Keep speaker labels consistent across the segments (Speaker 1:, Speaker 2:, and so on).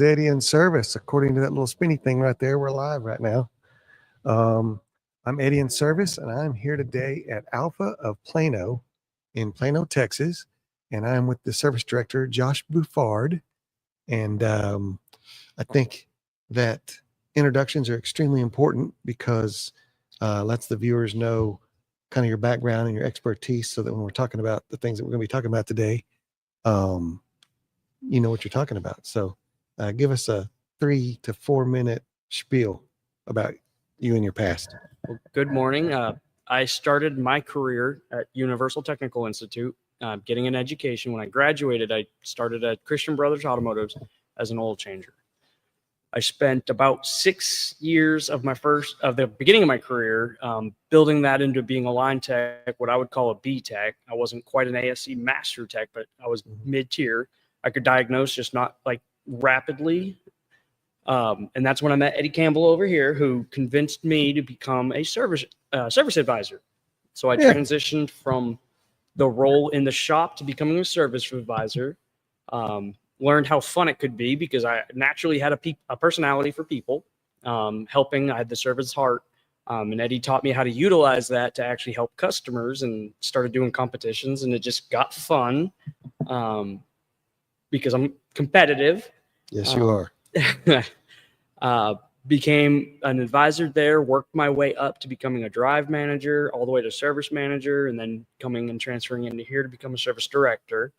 Speaker 1: Eddie in service. According to that little spinny thing right there, we're live right now. Um, I'm Eddie in service, and I'm here today at Alpha of Plano in Plano, Texas. And I'm with the service director, Josh Bouffard. And I think that introductions are extremely important because lets the viewers know kind of your background and your expertise so that when we're talking about the things that we're going to be talking about today, you know what you're talking about. So give us a 3 to 4 minute spiel about you and your past.
Speaker 2: Well, good morning. I started my career at Universal Technical Institute, getting an education. When I graduated, I started at Christian Brothers Automotives as an oil changer. I spent about 6 years of the beginning of my career building that into being a line tech, what I would call a B tech. I wasn't quite an ASC master tech, but I was mid-tier. I could diagnose, just not like rapidly. And that's when I met Eddie Campbell over here, who convinced me to become a service advisor. So I transitioned from the role in the shop to becoming a service advisor. Learned how fun it could be because I naturally had a personality for people, helping. I had the service heart. And Eddie taught me how to utilize that to actually help customers, and started doing competitions, and it just got fun because I'm competitive.
Speaker 1: Yes, you are.
Speaker 2: Became an advisor there, worked my way up to becoming a drive manager, all the way to service manager, and then coming and transferring into here to become a service director.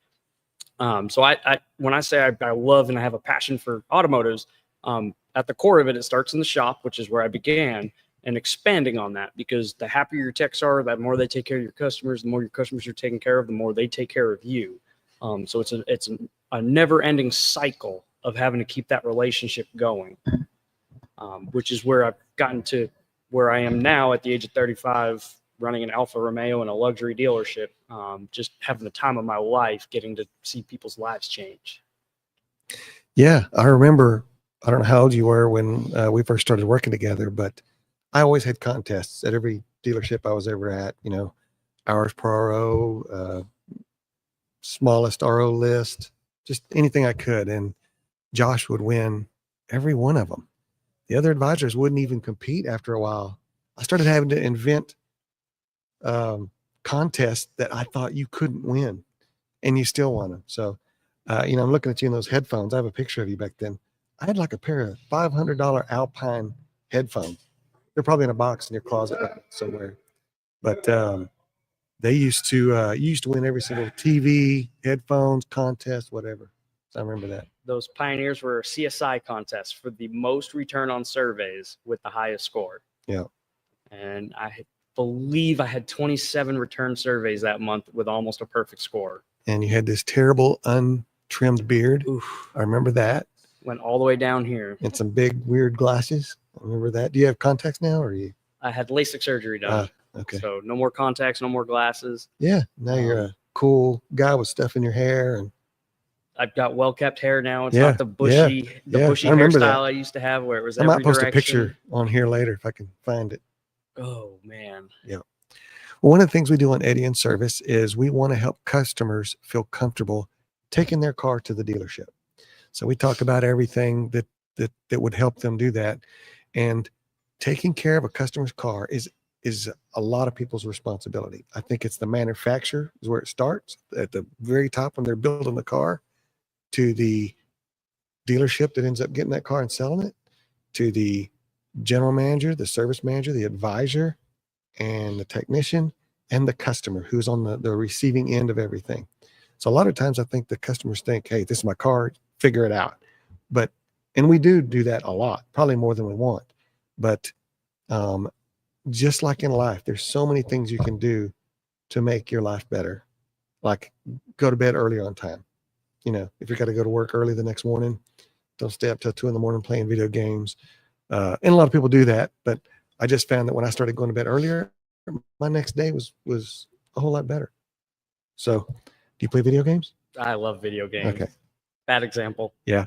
Speaker 2: So I when I say I love and I have a passion for automotives, at the core of it, it starts in the shop, which is where I began, and expanding on that, because the happier your techs are, the more they take care of your customers, the more your customers are taken care of, the more they take care of you. So it's a never-ending cycle of having to keep that relationship going, which is where I've gotten to where I am now at the age of 35, running an Alfa Romeo and a luxury dealership, just having the time of my life, getting to see people's lives change.
Speaker 1: Yeah, I remember, I don't know how old you were when we first started working together, but I always had contests at every dealership I was ever at, you know, hours per RO, smallest RO list, just anything I could. And Josh would win every one of them. The other advisors wouldn't even compete after a while. I started having to invent contests that I thought you couldn't win, and you still won them. So, you know, I'm looking at you in those headphones. I have a picture of you back then. I had like a pair of $500 Alpine headphones. They're probably in a box in your closet somewhere. But they used to, you used to win every single TV, headphones, contest, whatever. So I remember that.
Speaker 2: Those pioneers were CSI contests for the most return on surveys with the highest score.
Speaker 1: Yeah.
Speaker 2: And I believe I had 27 return surveys that month with almost a perfect score.
Speaker 1: And you had this terrible untrimmed beard.
Speaker 2: Oof.
Speaker 1: I remember that.
Speaker 2: Went all the way down here.
Speaker 1: And some big weird glasses. I remember that. Do you have contacts now, or you?
Speaker 2: I had LASIK surgery done.
Speaker 1: Okay.
Speaker 2: So no more contacts, no more glasses.
Speaker 1: Yeah. Now you're a cool guy with stuff in your hair, and
Speaker 2: I've got well-kept hair now. It's not the bushy, bushy hairstyle I used to have, where it was every direction. I might post a picture
Speaker 1: on here later if I can find it.
Speaker 2: Oh, man.
Speaker 1: Yeah. Well, one of the things we do on Eddie in Service is we want to help customers feel comfortable taking their car to the dealership. So we talk about everything that would help them do that. And taking care of a customer's car is a lot of people's responsibility. I think it's the manufacturer is where it starts, at the very top when they're building the car, to the dealership that ends up getting that car and selling it, to the general manager, the service manager, the advisor, and the technician, and the customer who's on the receiving end of everything. So a lot of times I think the customers think, hey, this is my car, figure it out. And we do that a lot, probably more than we want. But just like in life, there's so many things you can do to make your life better. Like go to bed early on time. You know, if you got to go to work early the next morning, don't stay up till 2 a.m. playing video games. And a lot of people do that, but I just found that when I started going to bed earlier, my next day was a whole lot better. So, do you play video games?
Speaker 2: I love video games.
Speaker 1: Okay.
Speaker 2: Bad example.
Speaker 1: Yeah.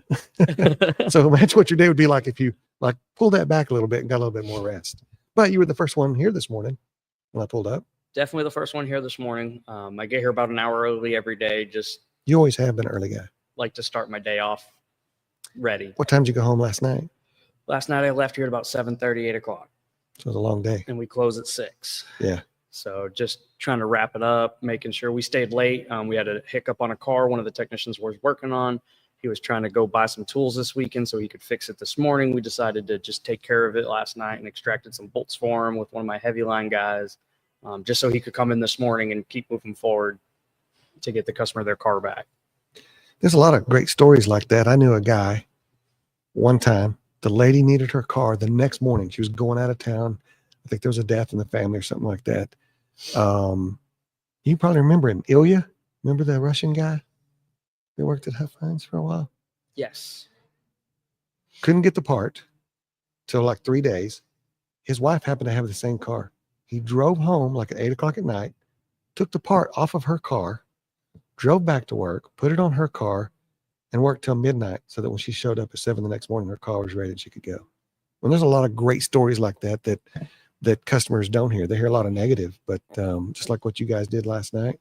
Speaker 1: So imagine what your day would be like if you like pulled that back a little bit and got a little bit more rest. But you were the first one here this morning when I pulled up.
Speaker 2: Definitely the first one here this morning. I get here about an hour early every day.
Speaker 1: You always have been an early guy.
Speaker 2: Like to start my day off ready.
Speaker 1: What time did you go home last night?
Speaker 2: Last night I left here at about 7:30, 8 o'clock.
Speaker 1: So it was a long day.
Speaker 2: And we close at 6.
Speaker 1: Yeah.
Speaker 2: So just trying to wrap it up, making sure we stayed late. We had a hiccup on a car one of the technicians was working on. He was trying to go buy some tools this weekend so he could fix it this morning. We decided to just take care of it last night and extracted some bolts for him with one of my heavy line guys, just so he could come in this morning and keep moving forward to get the customer their car back.
Speaker 1: There's a lot of great stories like that. I knew a guy one time, the lady needed her car the next morning. She was going out of town. I think there was a death in the family or something like that. You probably remember him, Ilya. Remember the Russian guy? He worked at Huff Hines for a while.
Speaker 2: Yes.
Speaker 1: Couldn't get the part till like 3 days. His wife happened to have the same car. He drove home like at 8 o'clock at night, took the part off of her car, drove back to work, put it on her car, and worked till midnight so that when she showed up at 7 the next morning, her car was ready and she could go. And there's a lot of great stories like that customers don't hear. They hear a lot of negative, but just like what you guys did last night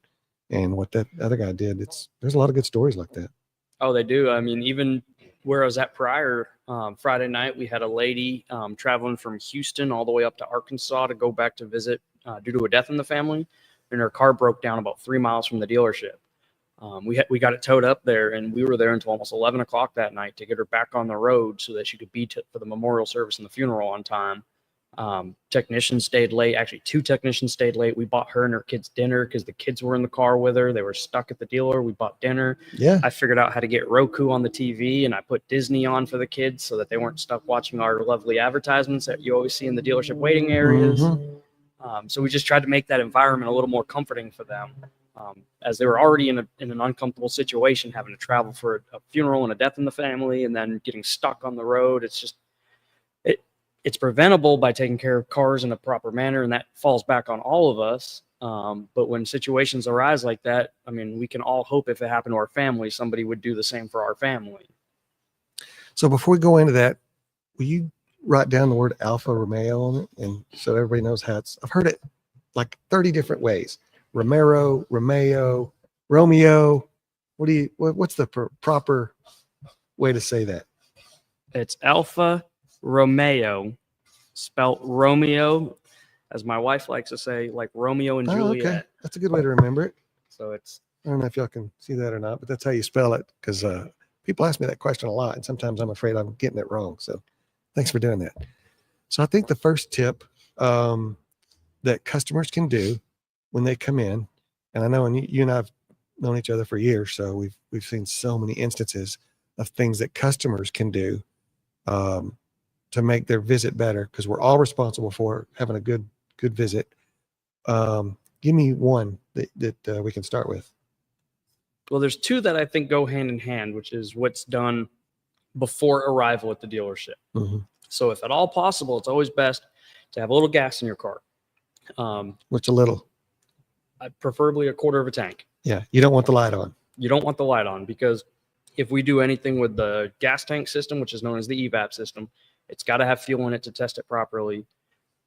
Speaker 1: and what that other guy did, there's a lot of good stories like that.
Speaker 2: Oh, they do. I mean, even where I was at prior, Friday night, we had a lady traveling from Houston all the way up to Arkansas to go back to visit due to a death in the family, and her car broke down about 3 miles from the dealership. We got it towed up there, and we were there until almost 11 o'clock that night to get her back on the road so that she could be for the memorial service and the funeral on time. Technicians stayed late. Actually, 2 technicians stayed late. We bought her and her kids dinner because the kids were in the car with her. They were stuck at the dealer. We bought dinner.
Speaker 1: Yeah.
Speaker 2: I figured out how to get Roku on the TV, and I put Disney on for the kids so that they weren't stuck watching our lovely advertisements that you always see in the dealership waiting areas.
Speaker 1: Mm-hmm.
Speaker 2: So we just tried to make that environment a little more comforting for them, as they were already in an uncomfortable situation, having to travel for a funeral and a death in the family, and then getting stuck on the road. It's just it's preventable by taking care of cars in a proper manner, and that falls back on all of us. But when situations arise like that, I mean, we can all hope if it happened to our family, somebody would do the same for our family.
Speaker 1: So before we go into that, will you write down the word Alfa Romeo on it, and so everybody knows how I've heard it like 30 different ways. Romeo. What's the proper way to say that?
Speaker 2: It's Alfa Romeo, spelt Romeo, as my wife likes to say, like Romeo and Juliet.
Speaker 1: Okay. That's a good way to remember it.
Speaker 2: So it's,
Speaker 1: I don't know if y'all can see that or not, but that's how you spell it, because people ask me that question a lot, and sometimes I'm afraid I'm getting it wrong. So thanks for doing that. So I think the first tip that customers can do when they come in, and I know you and I have known each other for years, so we've seen so many instances of things that customers can do to make their visit better, because we're all responsible for having a good visit. Give me one that we can start with.
Speaker 2: well, there's 2 that I think go hand in hand, which is what's done before arrival at the dealership.
Speaker 1: Mm-hmm.
Speaker 2: So if at all possible, it's always best to have a little gas in your car.
Speaker 1: What's a little?
Speaker 2: Preferably a quarter of a tank.
Speaker 1: Yeah, you don't want the light on.
Speaker 2: You don't want the light on, because if we do anything with the gas tank system, which is known as the evap system, it's got to have fuel in it to test it properly.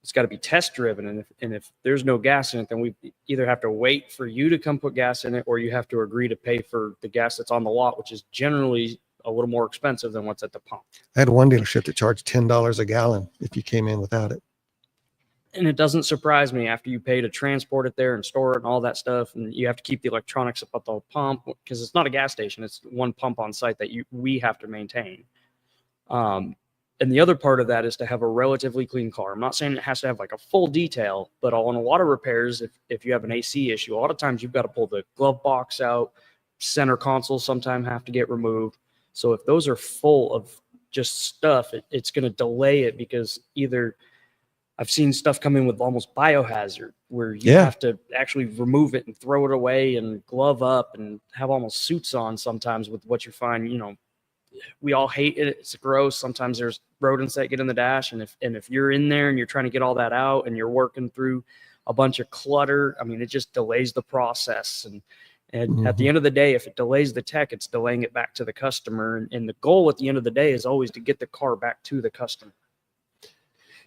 Speaker 2: It's got to be test driven. And if there's no gas in it, then we either have to wait for you to come put gas in it, or you have to agree to pay for the gas that's on the lot, which is generally a little more expensive than what's at the pump.
Speaker 1: I had one dealership that charged $10 a gallon if you came in without it.
Speaker 2: And it doesn't surprise me after you pay to transport it there and store it and all that stuff. And you have to keep the electronics up at the pump, because it's not a gas station. It's one pump on site that we have to maintain. And the other part of that is to have a relatively clean car. I'm not saying it has to have like a full detail, but on a lot of repairs, if you have an AC issue, a lot of times you've got to pull the glove box out, center consoles sometimes have to get removed. So if those are full of just stuff, it's going to delay it, because either I've seen stuff come in with almost biohazard, where you have to actually remove it and throw it away and glove up and have almost suits on sometimes with what you find. You know, we all hate it. It's gross. Sometimes there's rodents that get in the dash. And if you're in there and you're trying to get all that out and you're working through a bunch of clutter, I mean, it just delays the process. And at the end of the day, if it delays the tech, it's delaying it back to the customer. And the goal at the end of the day is always to get the car back to the customer.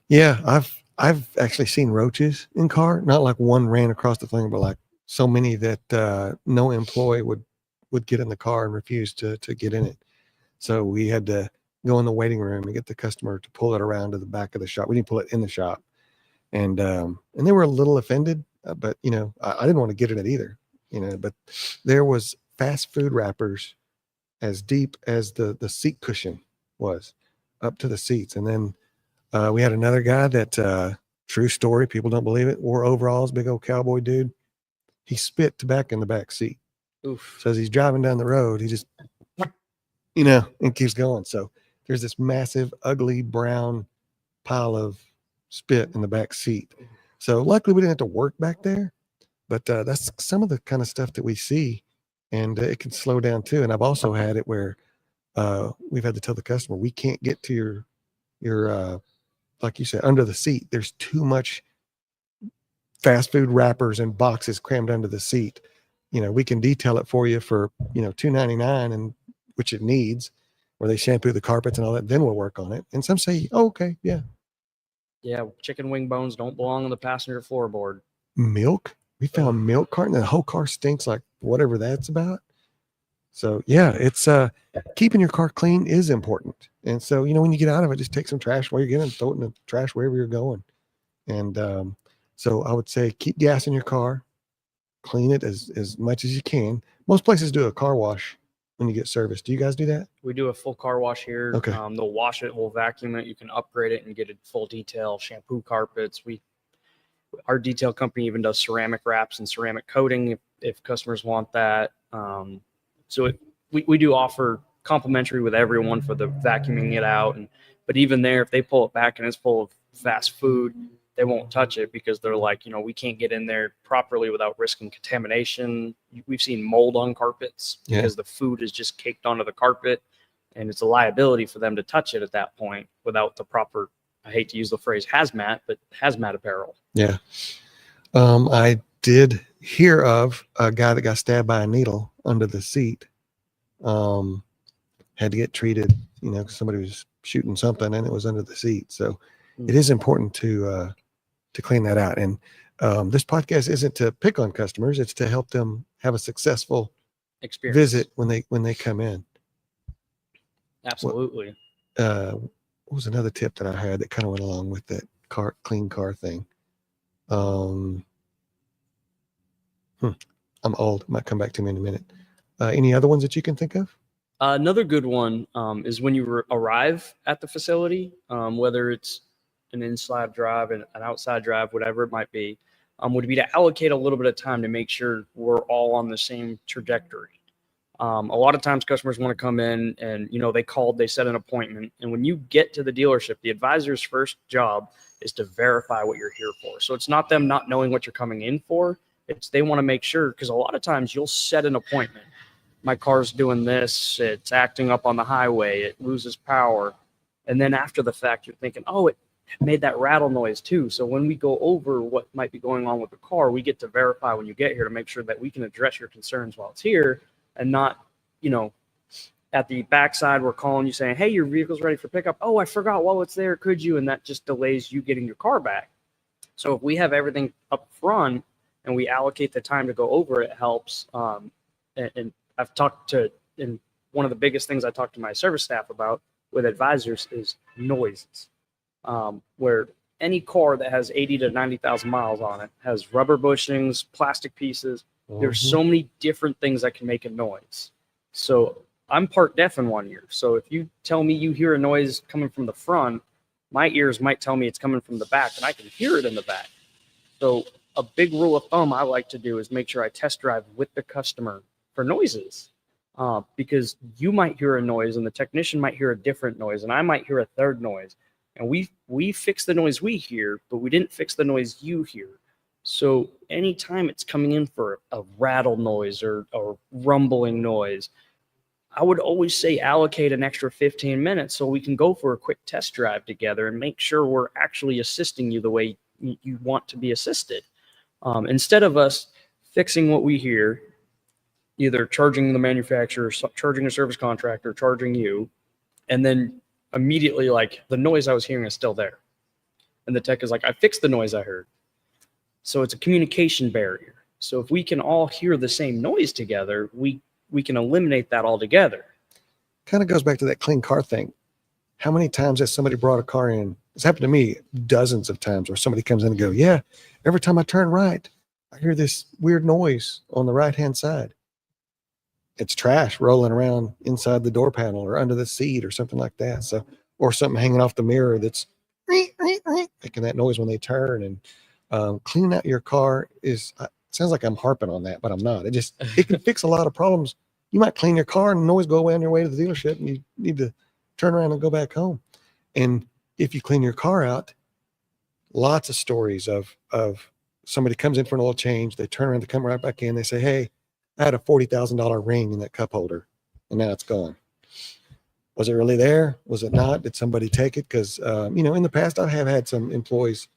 Speaker 1: Yeah, I've actually seen roaches in car, not like one ran across the thing, but like so many that no employee would get in the car and refuse to get in it. So we had to go in the waiting room and get the customer to pull it around to the back of the shop. We didn't pull it in the shop. And they were a little offended, but you know, I didn't want to get in it either, you know, but there was fast food wrappers as deep as the seat cushion was up to the seats. And then we had another guy that, true story, people don't believe it, wore overalls, big old cowboy dude. He spit tobacco in the back seat.
Speaker 2: Oof.
Speaker 1: So as he's driving down the road, he just, you know, and keeps going. So there's this massive, ugly brown pile of spit in the back seat. So luckily we didn't have to work back there, but that's some of the kind of stuff that we see, and it can slow down too. And I've also had it where we've had to tell the customer, we can't get to your like you said, under the seat. There's too much fast food wrappers and boxes crammed under the seat. You know, we can detail it for you for, you know, $2.99, and which it needs, where they shampoo the carpets and all that, then we'll work on it. And some say, oh, okay, yeah.
Speaker 2: Yeah, chicken wing bones don't belong on the passenger floorboard.
Speaker 1: Milk. We found milk carton, and the whole car stinks like whatever that's about. So yeah, it's keeping your car clean is important. And so, you know, when you get out of it, just take some trash while you're getting, throw it in the trash wherever you're going. And so I would say keep gas in your car, clean it as much as you can. Most places do a car wash when you get service. Do you guys do that?
Speaker 2: We do a full car wash here.
Speaker 1: Okay.
Speaker 2: They'll wash it, we'll vacuum it. You can upgrade it and get it full detail, shampoo carpets. Our detail company even does ceramic wraps and ceramic coating if customers want that. We do offer complimentary with everyone for the vacuuming it out. But even there, if they pull it back and it's full of fast food, they won't touch it because they're like, you know, we can't get in there properly without risking contamination. We've seen mold on carpets because the food is just caked onto the carpet, and it's a liability for them to touch it at that point without the proper, I hate to use the phrase hazmat, but hazmat apparel.
Speaker 1: Yeah. I did hear of a guy that got stabbed by a needle under the seat. Had to get treated, you know, because somebody was shooting something and it was under the seat. So it is important to clean that out. And this podcast isn't to pick on customers; it's to help them have a successful
Speaker 2: experience
Speaker 1: visit when they come in.
Speaker 2: Absolutely.
Speaker 1: What was another tip that I had that kind of went along with that clean car thing? I'm old. Might come back to me in a minute. Any other ones that you can think of?
Speaker 2: Another good one is when you arrive at the facility, whether it's an inside drive and an outside drive, whatever it might be, would be to allocate a little bit of time to make sure we're all on the same trajectory. A lot of times customers want to come in and, you know, they set an appointment. And when you get to the dealership, the advisor's first job is to verify what you're here for. So it's not them not knowing what you're coming in for. It's they want to make sure, because a lot of times you'll set an appointment. My car's doing this, it's acting up on the highway, it loses power. And then after the fact, you're thinking, oh, it made that rattle noise too. So when we go over what might be going on with the car, we get to verify when you get here to make sure that we can address your concerns while it's here, and not, you know, at the backside, we're calling you saying, hey, your vehicle's ready for pickup. Oh, I forgot while it's there, could you? And that just delays you getting your car back. So if we have everything up front and we allocate the time to go over, it helps. And I've talked to, and one of the biggest things I talk to my service staff about with advisors is noises. Where any car that has 80 to 90,000 miles on it has rubber bushings, plastic pieces. There's so many different things that can make a noise. So I'm part deaf in one ear. So if you tell me you hear a noise coming from the front, my ears might tell me it's coming from the back, and I can hear it in the back. So a big rule of thumb I like to do is make sure I test drive with the customer for noises, because you might hear a noise and the technician might hear a different noise, and I might hear a third noise. And we fix the noise we hear, but we didn't fix the noise you hear. So anytime it's coming in for a rattle noise or rumbling noise, I would always say allocate an extra 15 minutes so we can go for a quick test drive together and make sure we're actually assisting you the way you want to be assisted. Instead of us fixing what we hear, either charging the manufacturer, charging a service contractor, charging you, and then immediately like the noise I was hearing is still there. And the tech is like, I fixed the noise I heard. So it's a communication barrier. So if we can all hear the same noise together, we can eliminate that altogether.
Speaker 1: kind of goes back to that clean car thing. How many times has somebody brought a car in? It's happened to me dozens of times where somebody comes in and go, yeah, every time I turn right, I hear this weird noise on the right-hand side. It's trash rolling around inside the door panel or under the seat or something like that. So, or something hanging off the mirror that's making that noise when they turn. And cleaning out your car sounds like I'm harping on that, but I'm not. It can fix a lot of problems. You might clean your car and the noise go away on your way to the dealership, and you need to turn around and go back home. And if you clean your car out, lots of stories of somebody comes in for an oil change, they turn around, they come right back in, they say, hey, I had a $40,000 ring in that cup holder, and now it's gone. Was it really there? Was it not? Did somebody take it? Because, in the past, I have had some employees,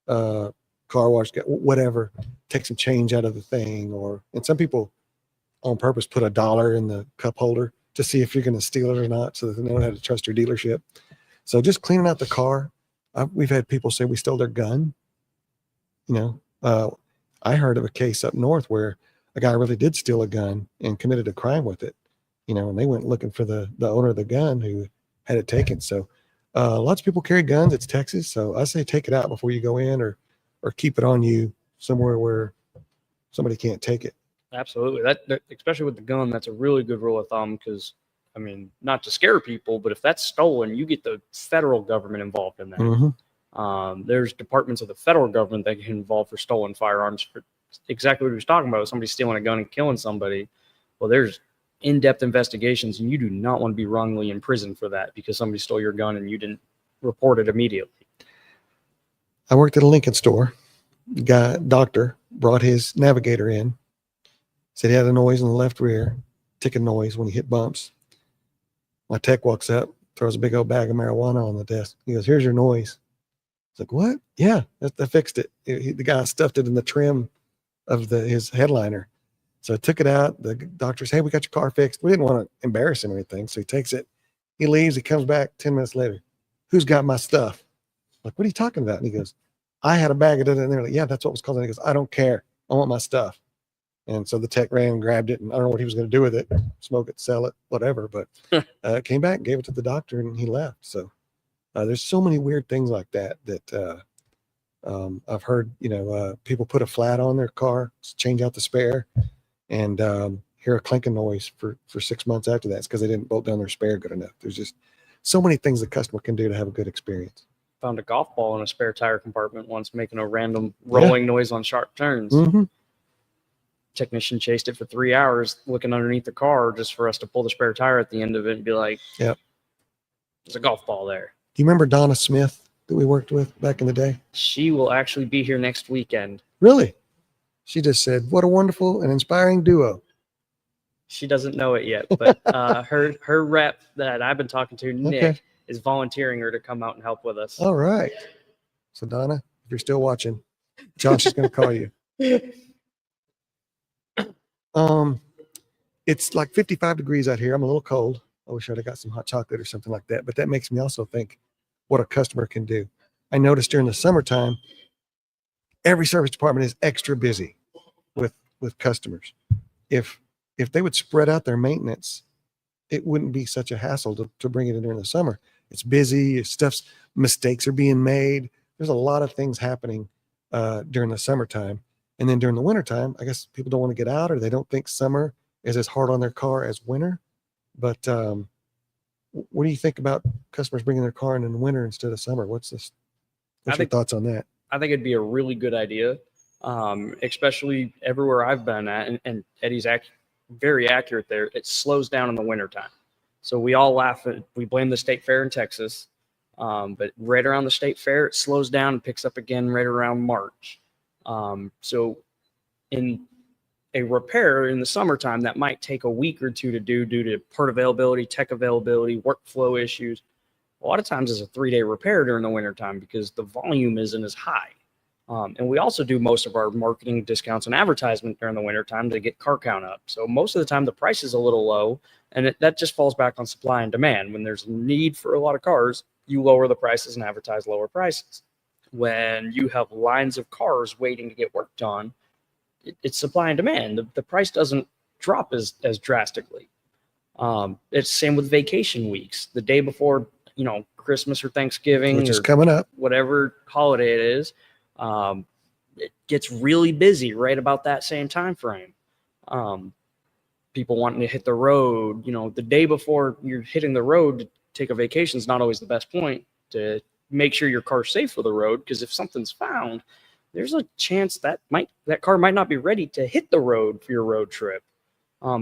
Speaker 1: car wash, whatever, take some change out of the thing. And some people on purpose put $1 in the cup holder to see if you're going to steal it or not, so that they don't have to trust your dealership. So just cleaning out the car. We've had people say we stole their gun. I heard of a case up north where a guy really did steal a gun and committed a crime with it, and they went looking for the owner of the gun who had it taken. So lots of people carry guns. It's Texas. So I say take it out before you go in, or keep it on you somewhere where somebody can't take it.
Speaker 2: Absolutely. That especially with the gun, that's a really good rule of thumb, because, not to scare people, but if that's stolen, you get the federal government involved in that.
Speaker 1: Mm-hmm.
Speaker 2: There's departments of the federal government that get involved for stolen firearms, for exactly what he was talking about. Somebody stealing a gun and killing somebody. Well, there's in-depth investigations, and you do not want to be wrongly imprisoned for that because somebody stole your gun and you didn't report it immediately.
Speaker 1: I worked at a Lincoln store. The doctor brought his navigator in, said he had a noise in the left rear, ticking noise when he hit bumps. My tech walks up, throws a big old bag of marijuana on the desk. He goes, here's your noise. It's like, what? Yeah, I fixed it. The guy stuffed it in the trim of his headliner. So I took it out. The doctor said, hey, we got your car fixed. We didn't want to embarrass him or anything. So he takes it. He leaves. He comes back 10 minutes later. Who's got my stuff? I'm like, what are you talking about? And he goes, I had a bag of it in there. Like, yeah, that's what was called. And he goes, I don't care. I want my stuff. And so the tech ran and grabbed it, and I don't know what he was going to do with it, smoke it, sell it, whatever. But came back, gave it to the doctor, and he left. So there's so many weird things like that I've heard, people put a flat on their car, change out the spare, and hear a clinking noise for 6 months after that. It's because they didn't bolt down their spare good enough. There's just so many things the customer can do to have a good experience.
Speaker 2: Found a golf ball in a spare tire compartment once, making a random rolling noise on sharp turns.
Speaker 1: Mm-hmm.
Speaker 2: Technician chased it for 3 hours looking underneath the car just for us to pull the spare tire at the end of it and be like,
Speaker 1: yep,
Speaker 2: there's a golf ball there.
Speaker 1: Do you remember Donna Smith that we worked with back in the day?
Speaker 2: She will actually be here next weekend.
Speaker 1: Really? She just said, what a wonderful and inspiring duo.
Speaker 2: She doesn't know it yet, but her rep that I've been talking to, Nick, is volunteering her to come out and help with us.
Speaker 1: All right. So Donna, if you're still watching, Josh is going to call you. It's like 55 degrees out here. I'm a little cold. I wish I'd have got some hot chocolate or something like that. But that makes me also think what a customer can do. I noticed during the summertime, every service department is extra busy with customers. If they would spread out their maintenance, it wouldn't be such a hassle to bring it in during the summer. It's busy. Mistakes are being made. There's a lot of things happening during the summertime. And then during the wintertime, I guess people don't want to get out, or they don't think summer is as hard on their car as winter. But what do you think about customers bringing their car in the winter instead of summer? What's your thoughts on that?
Speaker 2: I think it'd be a really good idea, especially everywhere I've been at. And Eddie's very accurate there. It slows down in the wintertime. So we all laugh we blame the state fair in Texas. But right around the state fair, it slows down and picks up again right around March. So in a repair in the summertime, that might take a week or two to do due to part availability, tech availability, workflow issues. A lot of times it's a 3-day repair during the wintertime because the volume isn't as high. And we also do most of our marketing discounts and advertisement during the wintertime to get car count up. So most of the time the price is a little low, and that just falls back on supply and demand. When there's a need for a lot of cars, you lower the prices and advertise lower prices. When you have lines of cars waiting to get worked on, it's supply and demand. The price doesn't drop as drastically. It's same with vacation weeks. The day before, Christmas or Thanksgiving,
Speaker 1: which is
Speaker 2: or
Speaker 1: coming up.
Speaker 2: whatever holiday it is, it gets really busy right about that same time frame. People wanting to hit the road, the day before you're hitting the road to take a vacation is not always the best point to make sure your car's safe for the road, because if something's found, there's a chance that car might not be ready to hit the road for your road trip.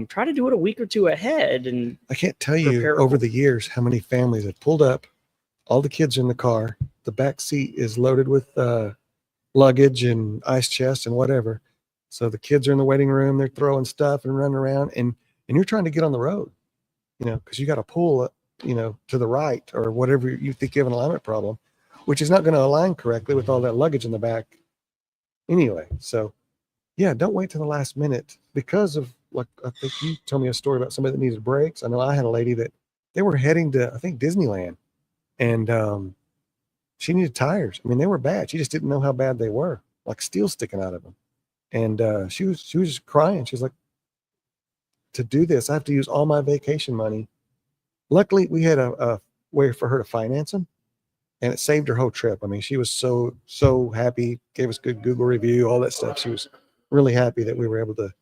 Speaker 2: Try to do it a week or two ahead. And
Speaker 1: I can't tell you over the years how many families have pulled up, all the kids are in the car, the back seat is loaded with luggage and ice chests and whatever. So the kids are in the waiting room, they're throwing stuff and running around, and you're trying to get on the road, because you got to pull, to the right or whatever you think you have an alignment problem, which is not going to align correctly with all that luggage in the back anyway. So yeah, don't wait till the last minute, because of, like, I think you told me a story about somebody that needed brakes. I know I had a lady that they were heading to, I think, Disneyland, and she needed tires. I mean, they were bad. She just didn't know how bad they were, like steel sticking out of them. And she was just crying. She was like, to do this, I have to use all my vacation money. Luckily, we had a way for her to finance them, and it saved her whole trip. I mean, she was so happy, gave us good Google review, all that stuff. She was really happy that we were able to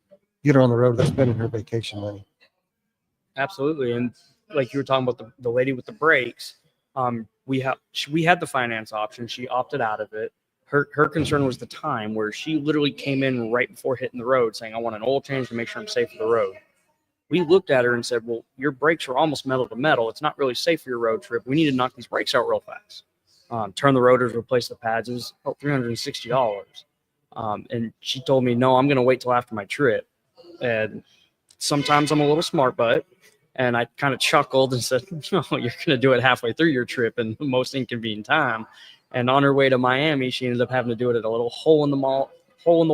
Speaker 1: get her on the road without spending her vacation money.
Speaker 2: Absolutely. And like you were talking about the lady with the brakes, we had the finance option. She opted out of it. Her concern was the time, where she literally came in right before hitting the road saying, I want an oil change to make sure I'm safe for the road. We looked at her and said, well, your brakes are almost metal to metal. It's not really safe for your road trip. We need to knock these brakes out real fast. Turn the rotors, replace the pads. It was about $360. And she told me, no, I'm going to wait till after my trip. And sometimes I'm a little smart butt. And I kind of chuckled and said, no, you're going to do it halfway through your trip in the most inconvenient time. And on her way to Miami, she ended up having to do it at a little hole in the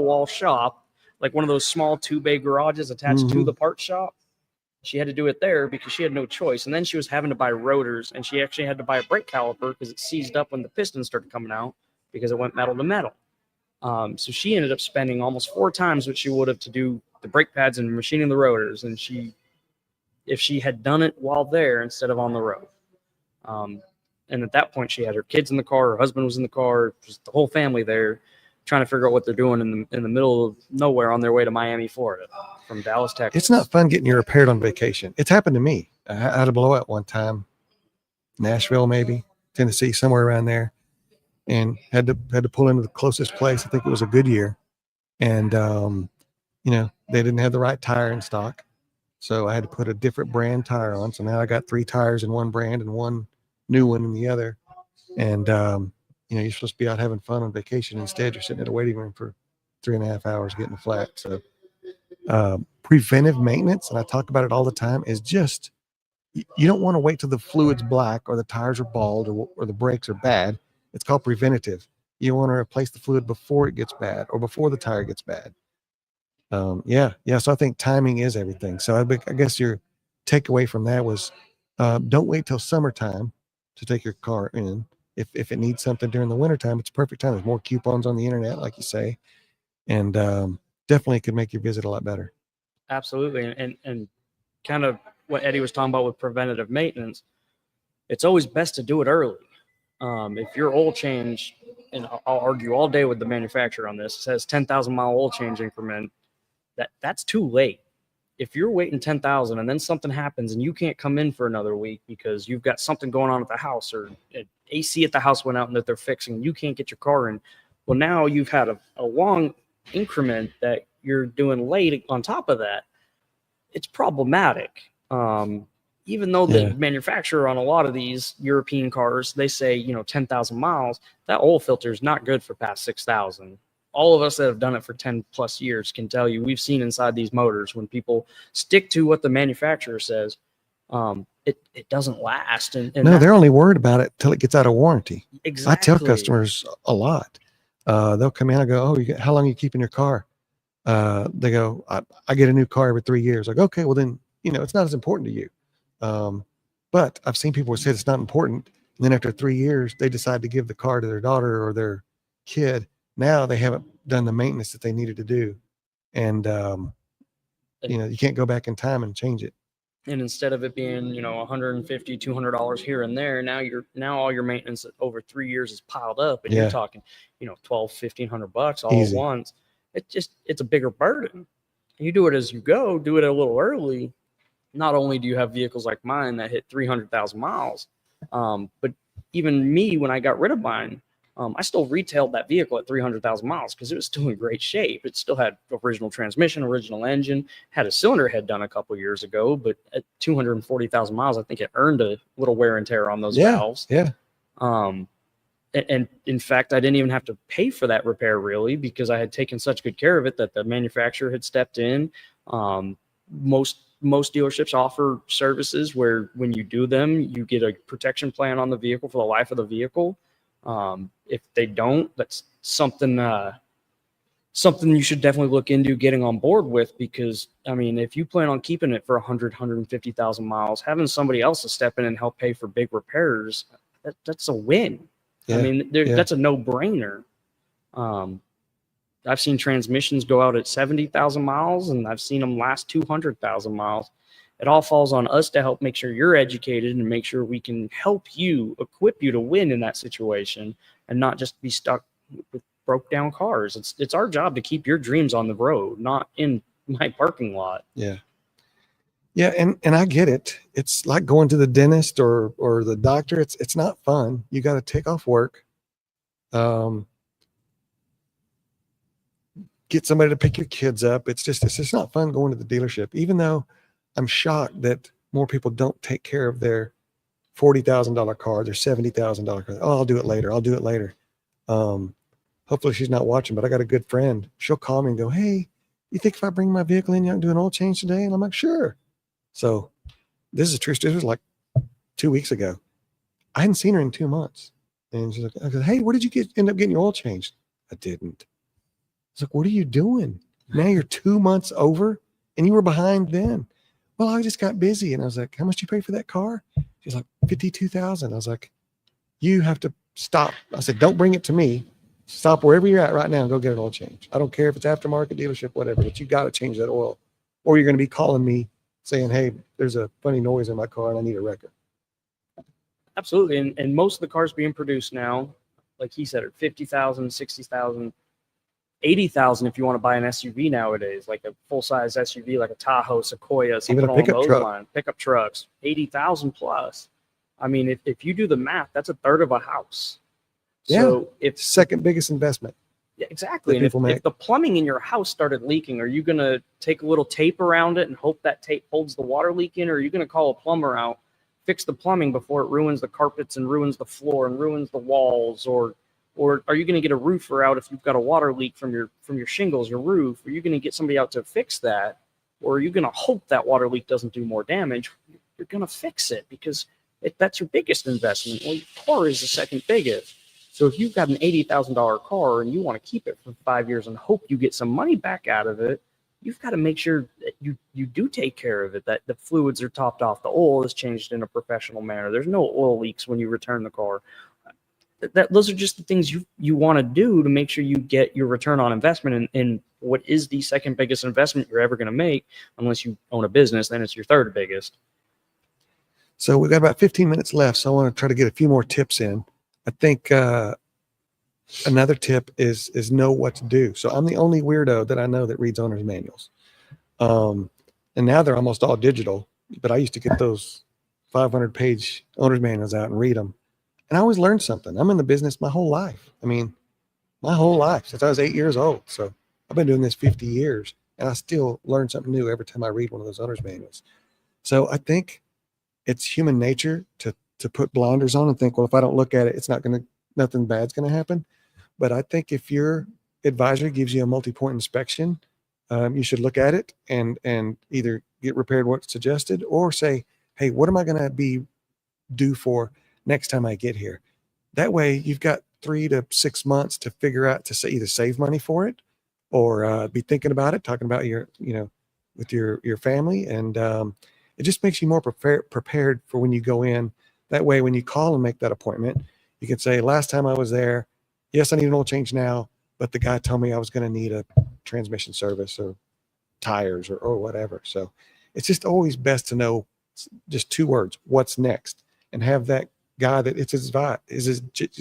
Speaker 2: wall shop, like one of those small 2-bay garages attached to the parts shop. She had to do it there because she had no choice. And then she was having to buy rotors, and she actually had to buy a brake caliper because it seized up when the pistons started coming out, because it went metal to metal. So she ended up spending almost 4 times what she would have to do the brake pads and machining the rotors. And if she had done it while there instead of on the road. And at that point, she had her kids in the car, her husband was in the car, just the whole family there, trying to figure out what they're doing in the middle of nowhere on their way to Miami, Florida, from Dallas, Texas.
Speaker 1: It's not fun getting you repaired on vacation. It's happened to me. I had a blowout one time, Nashville, maybe Tennessee, somewhere around there, and had to pull into the closest place. I think it was a Goodyear, and they didn't have the right tire in stock, so I had to put a different brand tire on. So now I got 3 tires in one brand and one new one in the other. And you're supposed to be out having fun on vacation. Instead, you're sitting in a waiting room for 3.5 hours getting a flat. So preventive maintenance, and I talk about it all the time, is just, you don't want to wait till the fluid's black or the tires are bald or the brakes are bad. It's called preventative. You want to replace the fluid before it gets bad or before the tire gets bad. So I think timing is everything. So I guess your takeaway from that was, don't wait till summertime to take your car in. If it needs something during the wintertime, it's a perfect time. There's more coupons on the internet, like you say, and definitely could make your visit a lot better.
Speaker 2: Absolutely. And kind of what Eddie was talking about with preventative maintenance, it's always best to do it early. If your oil change, and I'll argue all day with the manufacturer on this, says 10,000 mile oil change increment, that's too late. If you're waiting 10,000 and then something happens and you can't come in for another week because you've got something going on at the house, or AC at the house went out and that they're fixing, and you can't get your car in, well, now you've had a long increment that you're doing late on top of that. It's problematic. Even though the manufacturer on a lot of these European cars, they say, 10,000 miles, that oil filter is not good for past 6,000. All of us that have done it for 10 plus years can tell you, we've seen inside these motors, when people stick to what the manufacturer says, it doesn't last. And
Speaker 1: no, they're only worried about it till it gets out of warranty.
Speaker 2: Exactly.
Speaker 1: I tell customers a lot. They'll come in, I go, how long are you keeping your car? They go, I get a new car every 3 years. Like, okay, well then, it's not as important to you. But I've seen people who said it's not important, and then after 3 years, they decide to give the car to their daughter or their kid. Now they haven't done the maintenance that they needed to do. And, you can't go back in time and change it.
Speaker 2: And instead of it being, $150, $200 here and there, now all your maintenance over 3 years is piled up, and you're talking, 12, $1,500 all
Speaker 1: Easy.
Speaker 2: at once. It's a bigger burden. You do it as you go, do it a little early. Not only do you have vehicles like mine that hit 300,000 miles, but even me, when I got rid of mine, I still retailed that vehicle at 300,000 miles because it was still in great shape. It still had original transmission, original engine, had a cylinder head done a couple years ago, but at 240,000 miles, I think it earned a little wear and tear on those valves.
Speaker 1: Yeah.
Speaker 2: And in fact, I didn't even have to pay for that repair really, because I had taken such good care of it that the manufacturer had stepped in. Most dealerships offer services where when you do them, you get a protection plan on the vehicle for the life of the vehicle. If they don't, that's something you should definitely look into getting on board with, because I mean, if you plan on keeping it for 150,000 miles, having somebody else to step in and help pay for big repairs, that's a win. I mean, that's a no-brainer. I've seen transmissions go out at 70,000 miles, and I've seen them last 200,000 miles. It all falls on us to help make sure you're educated and make sure we can help you, equip you to win in that situation and not just be stuck with broke down cars. It's our job to keep your dreams on the road, not in my parking lot.
Speaker 1: Yeah. And I get it. It's like going to the dentist or the doctor. It's not fun. You got to take off work. Get somebody to pick your kids up. It's just not fun going to the dealership, even though I'm shocked that more people don't take care of their $40,000 car, their $70,000 car. Oh, I'll do it later. Hopefully she's not watching, but I got a good friend. She'll call me and go, "Hey, you think if I bring my vehicle in, you can do an oil change today?" And I'm like, "Sure." So this is a true story. This was like 2 weeks ago. I hadn't seen her in 2 months. And she's like, I go, "Hey, where did you end up getting your oil changed?" I didn't. I was like, "What are you doing? Now you're 2 months over and you were behind then." "Well, I just got busy." And I was like, "How much you pay for that car?" She's like, $52,000. I was like, "You have to stop." I said, "Don't bring it to me. Stop wherever you're at right now and go get an oil change. I don't care if it's aftermarket dealership, whatever, but you got to change that oil, or you're going to be calling me saying, 'Hey, there's a funny noise in my car and I need a wrecker.'"
Speaker 2: Absolutely. And most of the cars being produced now, like he said, are 50,000, 60,000, 80,000 if you want to buy an SUV nowadays, like a full-size SUV, like a Tahoe, Sequoia, something
Speaker 1: Even a pickup
Speaker 2: along those
Speaker 1: truck.
Speaker 2: lines. Pickup trucks, 80,000 plus. I mean, if you do the math, that's a third of a house. So if
Speaker 1: second biggest investment.
Speaker 2: Yeah, exactly. And if the plumbing in your house started leaking, are you going to take a little tape around it and hope that tape holds the water leak in, or are you going to call a plumber out, fix the plumbing before it ruins the carpets and ruins the floor and ruins the walls? Or are you going to get a roofer out if you've got a water leak from your shingles, your roof? Are you going to get somebody out to fix that? Or are you going to hope that water leak doesn't do more damage? You're going to fix it because that's your biggest investment. Well, your car is the second biggest. So if you've got an $80,000 car and you want to keep it for 5 years and hope you get some money back out of it, you've got to make sure that you do take care of it, that the fluids are topped off, the oil is changed in a professional manner. There's no oil leaks when you return the car. Those are just the things you want to do to make sure you get your return on investment in what is the second biggest investment you're ever going to make, unless you own a business, then it's your third biggest.
Speaker 1: So we've got about 15 minutes left, so I want to try to get a few more tips in. I think another tip is know what to do. So I'm the only weirdo that I know that reads owner's manuals. And now they're almost all digital, but I used to get those 500-page owner's manuals out and read them. And I always learned something. I'm in the business my whole life. I mean, my whole life since I was 8 years old. So I've been doing this 50 years and I still learn something new every time I read one of those owner's manuals. So I think it's human nature to put blinders on and think, well, if I don't look at it, nothing bad's going to happen. But I think if your advisor gives you a multi-point inspection, you should look at it and either get repaired what's suggested or say, hey, what am I going to be due for next time I get here? That way you've got 3 to 6 months to figure out to say either save money for it or be thinking about it, talking about with your family. And it just makes you more prepared for when you go in. That way, when you call and make that appointment, you can say, last time I was there, yes, I need an oil change now, but the guy told me I was going to need a transmission service or tires or whatever. So it's just always best to know just 2 words, what's next, and have that guy that it's his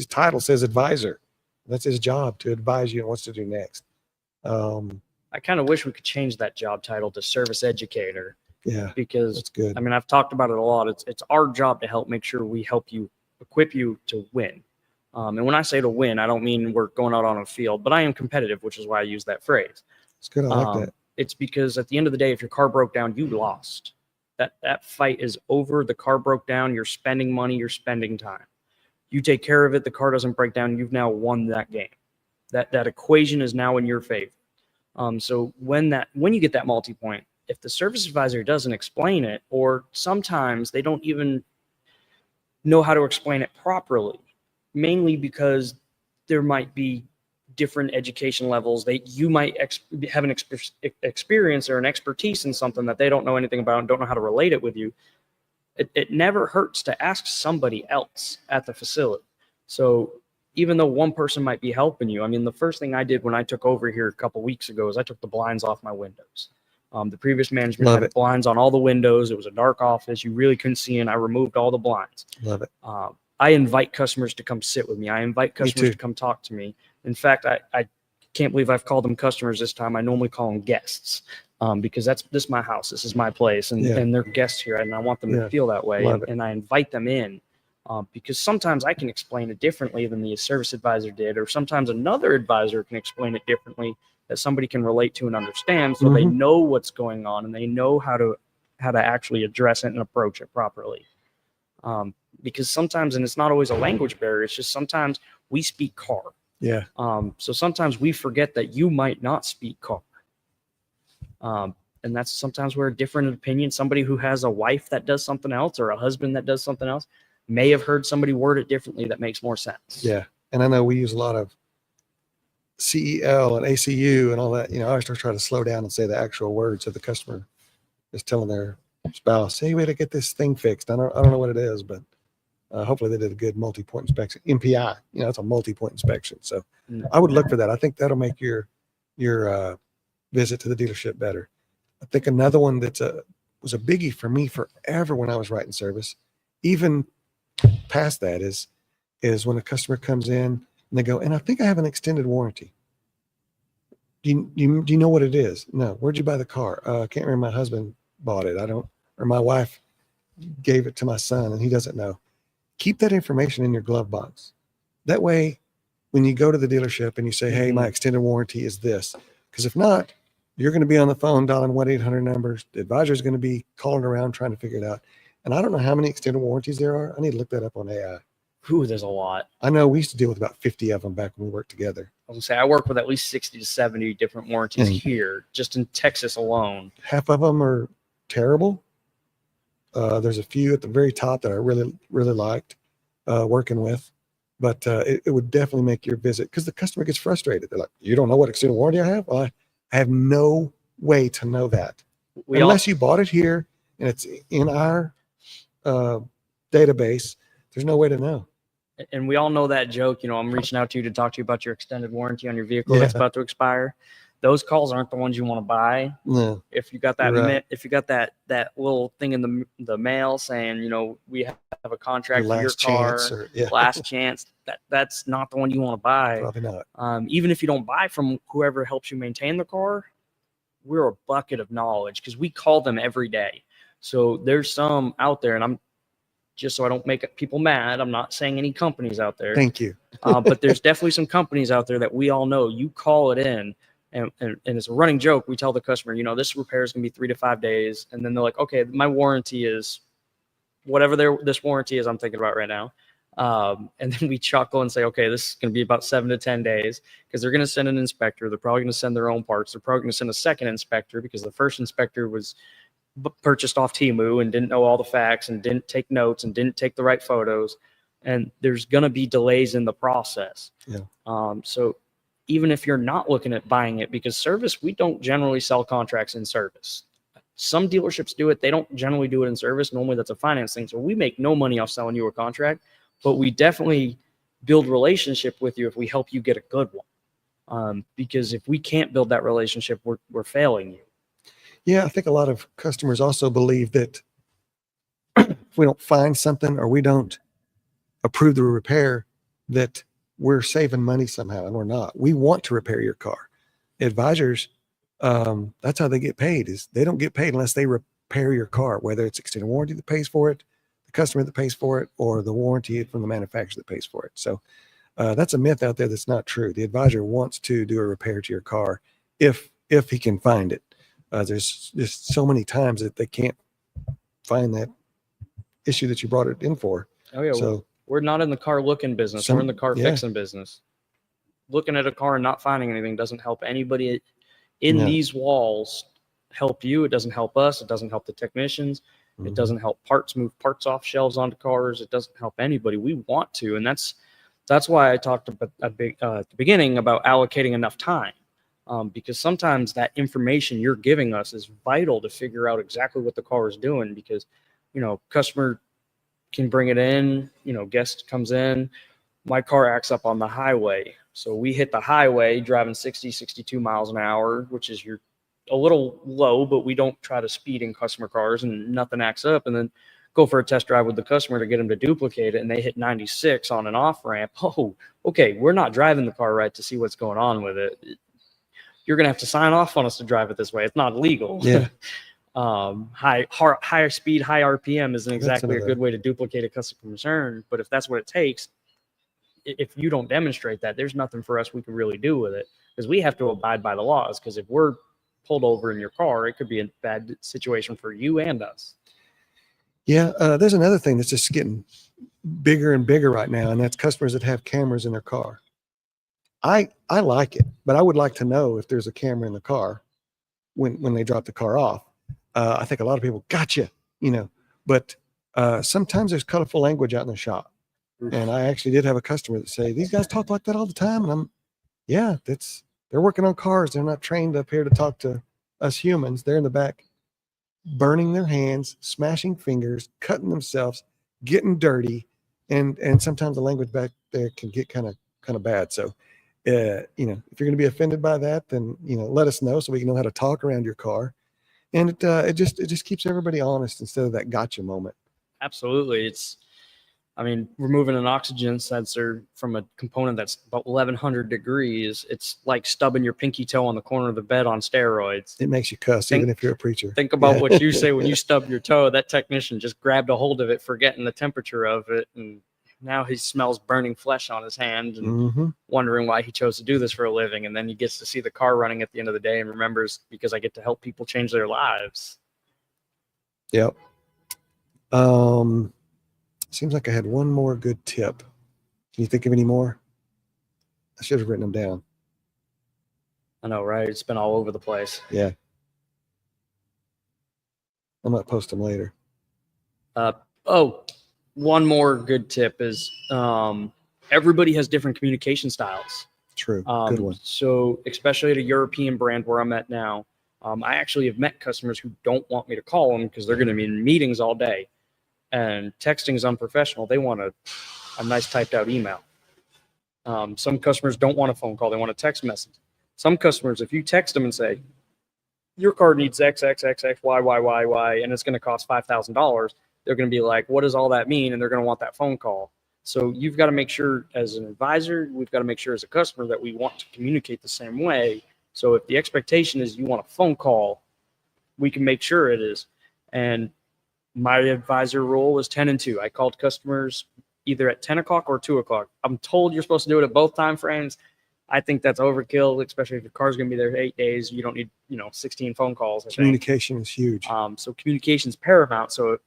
Speaker 1: title says advisor. That's his job, to advise you on what to do next.
Speaker 2: I kind of wish we could change that job title to service educator.
Speaker 1: Yeah,
Speaker 2: because
Speaker 1: that's good.
Speaker 2: I mean, I've talked about it a lot. It's our job to help make sure we help you, equip you to win. And when I say to win, I don't mean we're going out on a field, but I am competitive, which is why I use that phrase.
Speaker 1: It's good. I like that.
Speaker 2: It's because at the end of the day, if your car broke down, you lost. That fight is over. The car broke down. You're spending money. You're spending time. You take care of it. The car doesn't break down. You've now won that game. That equation is now in your favor. So when you get that multi-point, if the service advisor doesn't explain it, or sometimes they don't even know how to explain it properly, mainly because there might be different education levels, you might have an experience or an expertise in something that they don't know anything about and don't know how to relate it with you. It never hurts to ask somebody else at the facility. So even though one person might be helping you, I mean, the first thing I did when I took over here a couple weeks ago is I took the blinds off my windows. The previous management had blinds on all the windows. It was a dark office. You really couldn't see in. I removed all the blinds.
Speaker 1: Love it.
Speaker 2: I invite customers to come sit with me. I invite customers to come talk to me. In fact, I can't believe I've called them customers this time. I normally call them guests because this is my house. This is my place. And they're guests here. And I want them to feel that way. And I invite them in because sometimes I can explain it differently than the service advisor did. Or sometimes another advisor can explain it differently that somebody can relate to and understand, so they know what's going on and they know how to actually address it and approach it properly. Because sometimes, and it's not always a language barrier, it's just sometimes we speak car.
Speaker 1: Yeah.
Speaker 2: So sometimes we forget that you might not speak car. And that's sometimes we're a different opinion. Somebody who has a wife that does something else or a husband that does something else may have heard somebody word it differently that makes more sense.
Speaker 1: Yeah. And I know we use a lot of CEL and ACU and all that. I always try to slow down and say the actual words so the customer is telling their spouse, hey, we had to get this thing fixed. I don't know what it is, but hopefully they did a good multi-point inspection. MPI, it's a multi-point inspection. So I would look for that. I think that'll make your visit to the dealership better. I think another one that was a biggie for me forever when I was writing service, even past that, is when a customer comes in and they go, and I think I have an extended warranty. Do you know what it is? No. Where'd you buy the car? I can't remember. My husband bought it. Or my wife gave it to my son and he doesn't know. Keep that information in your glove box. That way, when you go to the dealership and you say, hey, my extended warranty is this. Because if not, you're going to be on the phone dialing 1-800 numbers. The advisor is going to be calling around trying to figure it out. And I don't know how many extended warranties there are. I need to look that up on AI.
Speaker 2: Ooh, there's a lot.
Speaker 1: I know we used to deal with about 50 of them back when we worked together.
Speaker 2: I was going to say, I work with at least 60 to 70 different warranties here, just in Texas alone.
Speaker 1: Half of them are terrible. There's a few at the very top that I really, really liked working with. But it would definitely make your visit, because the customer gets frustrated. They're like, you don't know what extended warranty I have? Well, I have no way to know that. Unless you bought it here and it's in our database, there's no way to know.
Speaker 2: And we all know that joke, I'm reaching out to you to talk to you about your extended warranty on your vehicle that's about to expire. Those calls aren't the ones you want to buy.
Speaker 1: No.
Speaker 2: If you got that, if you got that little thing in the mail saying, we have a contract for your car, last chance, that's not the one you want to buy.
Speaker 1: Probably not.
Speaker 2: Even if you don't buy from whoever helps you maintain the car, we're a bucket of knowledge because we call them every day. So there's some out there, and I'm just so I don't make people mad, I'm not saying any companies out there.
Speaker 1: Thank you.
Speaker 2: But there's definitely some companies out there that we all know. You call it in, and it's a running joke. We tell the customer, this repair is going to be 3 to 5 days. And then they're like, okay, my warranty is whatever this warranty is I'm thinking about right now. And then we chuckle and say, okay, this is going to be about 7 to 10 days because they're going to send an inspector. They're probably going to send their own parts. They're probably going to send a second inspector because the first inspector was purchased off Temu and didn't know all the facts and didn't take notes and didn't take the right photos. And there's going to be delays in the process.
Speaker 1: Yeah.
Speaker 2: So even if you're not looking at buying it, because service, we don't generally sell contracts in service. Some dealerships do it. They don't generally do it in service. Normally that's a finance thing. So we make no money off selling you a contract, but we definitely build relationship with you if we help you get a good one. Because if we can't build that relationship, we're failing you.
Speaker 1: Yeah, I think a lot of customers also believe that we don't find something or we don't approve the repair, that we're saving money somehow, and we're not. We want to repair your car. Advisors, that's how they get paid. Is they don't get paid unless they repair your car, whether it's extended warranty that pays for it, the customer that pays for it, or the warranty from the manufacturer that pays for it. So that's a myth out there that's not true. The advisor wants to do a repair to your car if he can find it. There's just so many times that they can't find that issue that you brought it in for.
Speaker 2: Oh yeah.
Speaker 1: So
Speaker 2: we're not in the car looking business. We're in the car fixing business. Looking at a car and not finding anything doesn't help anybody in these walls help you. It doesn't help us. It doesn't help the technicians. It doesn't help move parts off shelves onto cars. It doesn't help anybody. We want to. And that's why I talked about at the beginning about allocating enough time. Because sometimes that information you're giving us is vital to figure out exactly what the car is doing, because, customer can bring it in, guest comes in, my car acts up on the highway. So we hit the highway driving 60, 62 miles an hour, which is a little low, but we don't try to speed in customer cars and nothing acts up, and then go for a test drive with the customer to get them to duplicate it. And they hit 96 on an off ramp. Oh, okay. We're not driving the car right to see what's going on with it. You're going to have to sign off on us to drive it this way. It's not legal.
Speaker 1: Yeah.
Speaker 2: Higher speed, high RPM isn't exactly a good way to duplicate a customer concern. But if that's what it takes, if you don't demonstrate that, there's nothing for us we can really do with it, because we have to abide by the laws. Because if we're pulled over in your car, it could be a bad situation for you and us.
Speaker 1: Yeah. There's another thing that's just getting bigger and bigger right now, and that's customers that have cameras in their car. I like it, but I would like to know if there's a camera in the car when they drop the car off. I think a lot of people gotcha, but sometimes there's colorful language out in the shop. And I actually did have a customer that say, these guys talk like that all the time. And they're working on cars. They're not trained up here to talk to us humans. They're in the back, burning their hands, smashing fingers, cutting themselves, getting dirty. And sometimes the language back there can get kind of bad. So, if you're going to be offended by that, then, let us know so we can know how to talk around your car. And it just keeps everybody honest instead of that gotcha moment.
Speaker 2: Absolutely. Removing an oxygen sensor from a component that's about 1100 degrees, it's like stubbing your pinky toe on the corner of the bed on steroids.
Speaker 1: It makes you cuss, even if you're a preacher.
Speaker 2: Think about what you say when you stub your toe. That technician just grabbed a hold of it, forgetting the temperature of it, and now he smells burning flesh on his hand and wondering why he chose to do this for a living. And then he gets to see the car running at the end of the day and remembers, because I get to help people change their lives.
Speaker 1: Yep. Seems like I had one more good tip. Can you think of any more? I should have written them down.
Speaker 2: I know, right? It's been all over the place.
Speaker 1: Yeah. I might post them later.
Speaker 2: One more good tip is everybody has different communication styles.
Speaker 1: True. Good one.
Speaker 2: So especially at a European brand where I'm at now, I actually have met customers who don't want me to call them because they're going to be in meetings all day. And texting is unprofessional. They want a nice typed out email. Some customers don't want a phone call. They want a text message. Some customers, if you text them and say, your car needs X, X, X, X, Y, Y, Y, Y, and it's going to cost $5,000, they're going to be like, what does all that mean? And they're going to want that phone call. So you've got to make sure as an advisor, we've got to make sure as a customer that we want to communicate the same way. So if the expectation is you want a phone call, we can make sure it is. And my advisor rule was 10 and 2. I called customers either at 10 o'clock or 2 o'clock. I'm told you're supposed to do it at both time frames. I think that's overkill, especially if your car's going to be there 8 days. You don't need, 16 phone calls.
Speaker 1: Communication is huge.
Speaker 2: So communication is paramount. So,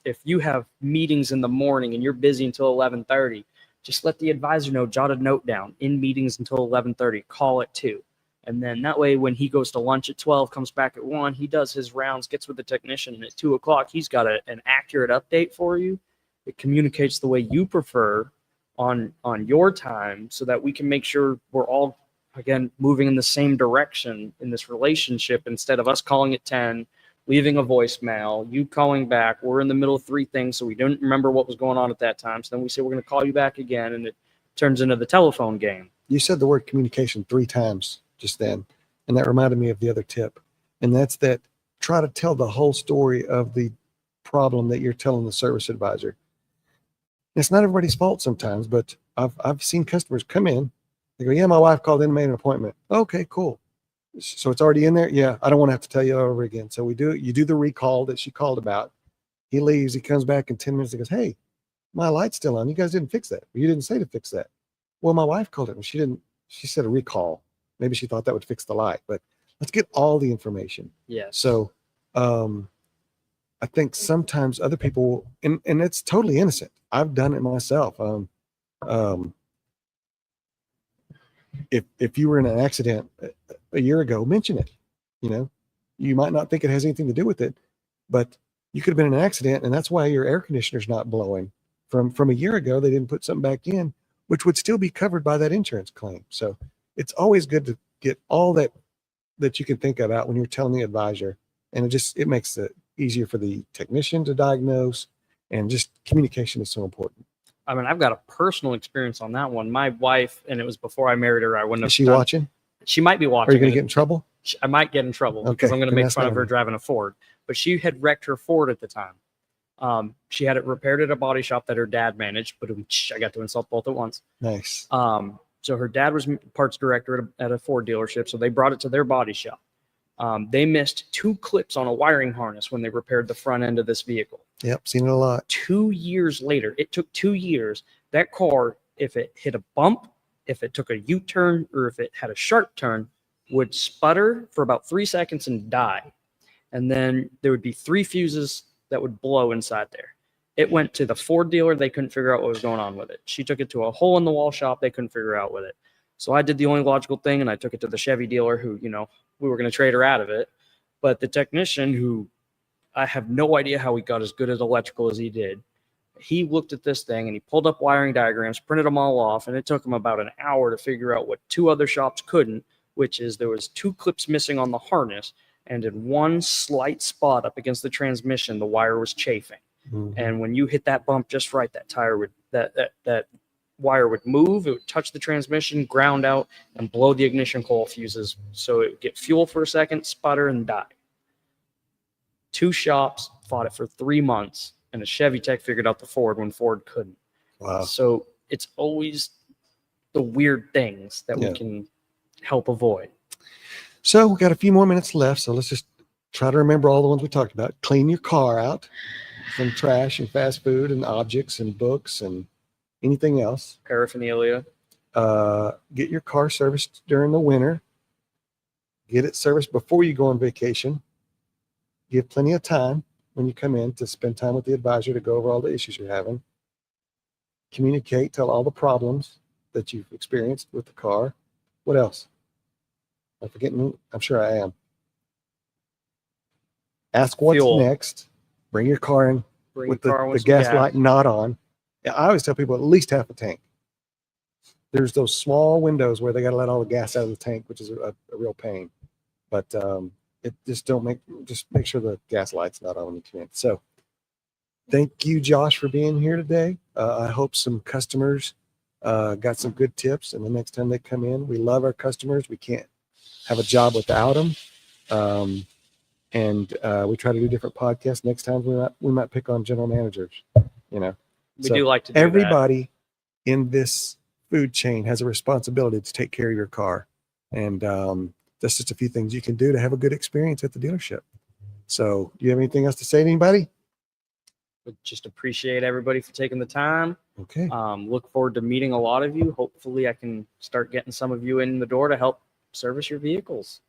Speaker 2: if you have meetings in the morning and you're busy until 11:30, just let the advisor know, jot a note down, in meetings until 11:30, call at 2. And then that way, when he goes to lunch at 12, comes back at 1, he does his rounds, gets with the technician, and at 2 o'clock, he's got an accurate update for you. It communicates the way you prefer on your time, so that we can make sure we're all, again, moving in the same direction in this relationship, instead of us calling at 10, leaving a voicemail, you calling back. We're in the middle of 3 things, so we don't remember what was going on at that time. So then we say we're going to call you back again, and it turns into the telephone game.
Speaker 1: You said the word communication 3 times just then, and that reminded me of the other tip, and that's that try to tell the whole story of the problem that you're telling the service advisor. It's not everybody's fault sometimes, but I've seen customers come in. They go, yeah, my wife called in and made an appointment. Okay, cool. So it's already in there. Yeah, I don't want to have to tell you over again. So you do the recall that she called about. He leaves. He comes back in 10 minutes. He goes, hey, my light's still on. You guys didn't fix that. You didn't say to fix that. Well, my wife called it and she didn't. She said a recall. Maybe she thought that would fix the light, but let's get all the information.
Speaker 2: Yes.
Speaker 1: So I think sometimes other people, and it's totally innocent. I've done it myself. If you were in an accident a year ago, mention it. You know, you might not think it has anything to do with it, but you could have been in an accident, and that's why your air conditioner's not blowing. From a year ago, they didn't put something back in, which would still be covered by that insurance claim. So it's always good to get all that you can think about when you're telling the advisor, and it makes it easier for the technician to diagnose, and just communication is so important.
Speaker 2: I mean, I've got a personal experience on that one. My wife, and it was before I married her, I wouldn't have.
Speaker 1: Is she watching?
Speaker 2: She might be watching.
Speaker 1: Are you going to get in trouble?
Speaker 2: I might get in trouble because I'm going to make fun of her driving a Ford. But she had wrecked her Ford at the time. She had it repaired at a body shop that her dad managed, but I got to insult both at once.
Speaker 1: Nice.
Speaker 2: So her dad was parts director at a Ford dealership, so they brought it to their body shop. They missed 2 clips on a wiring harness when they repaired the front end of this vehicle.
Speaker 1: Yep, seen it a lot.
Speaker 2: 2 years later, it took 2 years. That car, if it hit a bump, if it took a U-turn, or if it had a sharp turn, would sputter for about 3 seconds and die. And then there would be 3 fuses that would blow inside there. It went to the Ford dealer. They couldn't figure out what was going on with it. She took it to a hole-in-the-wall shop. They couldn't figure out with it. So I did the only logical thing, and I took it to the Chevy dealer who, we were going to trade her out of it. But the technician, who I have no idea how he got as good at electrical as he did, he looked at this thing and he pulled up wiring diagrams, printed them all off, and it took him about an hour to figure out what 2 other shops couldn't, which is there was 2 clips missing on the harness, and in one slight spot up against the transmission, the wire was chafing. Mm-hmm. And when you hit that bump just right, that tire would that wire would move, it would touch the transmission, ground out, and blow the ignition coil fuses. So it would get fuel for a second, sputter, and die. 2 shops fought it for 3 months, and a Chevy tech figured out the Ford when Ford couldn't.
Speaker 1: Wow.
Speaker 2: So it's always the weird things that we can help avoid.
Speaker 1: So we got a few more minutes left, so let's just try to remember all the ones we talked about. Clean your car out from trash and fast food and objects and books and anything else.
Speaker 2: Paraphernalia.
Speaker 1: Get your car serviced during the winter. Get it serviced before you go on vacation. Give plenty of time when you come in to spend time with the advisor to go over all the issues you're having. Communicate, tell all the problems that you've experienced with the car. What else? I'm forgetting. I'm sure I am. Ask what's next. Bring your car in with the gas light not on. I always tell people at least half a tank. There's those small windows where they got to let all the gas out of the tank, which is a real pain. But just make sure the gas light's not on when you come in. So thank you, Josh, for being here today. I hope some customers got some good tips, and the next time they come in, we love our customers. We can't have a job without them. And we try to do different podcasts. Next time we might pick on general managers,
Speaker 2: We do like to do
Speaker 1: everybody in this food chain has a responsibility to take care of your car. And that's just a few things you can do to have a good experience at the dealership. So do you have anything else to say to anybody?
Speaker 2: But just appreciate everybody for taking the time.
Speaker 1: Okay.
Speaker 2: Look forward to meeting a lot of you. Hopefully I can start getting some of you in the door to help service your vehicles.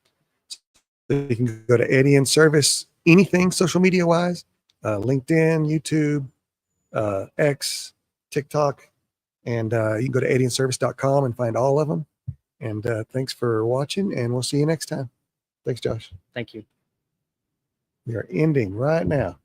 Speaker 1: You can go to Eddie and Service, anything social media wise, LinkedIn, YouTube, X, TikTok, and you can go to eddieandservice.com and find all of them. And thanks for watching, and we'll see you next time. Thanks, Josh.
Speaker 2: Thank you.
Speaker 1: We are ending right now.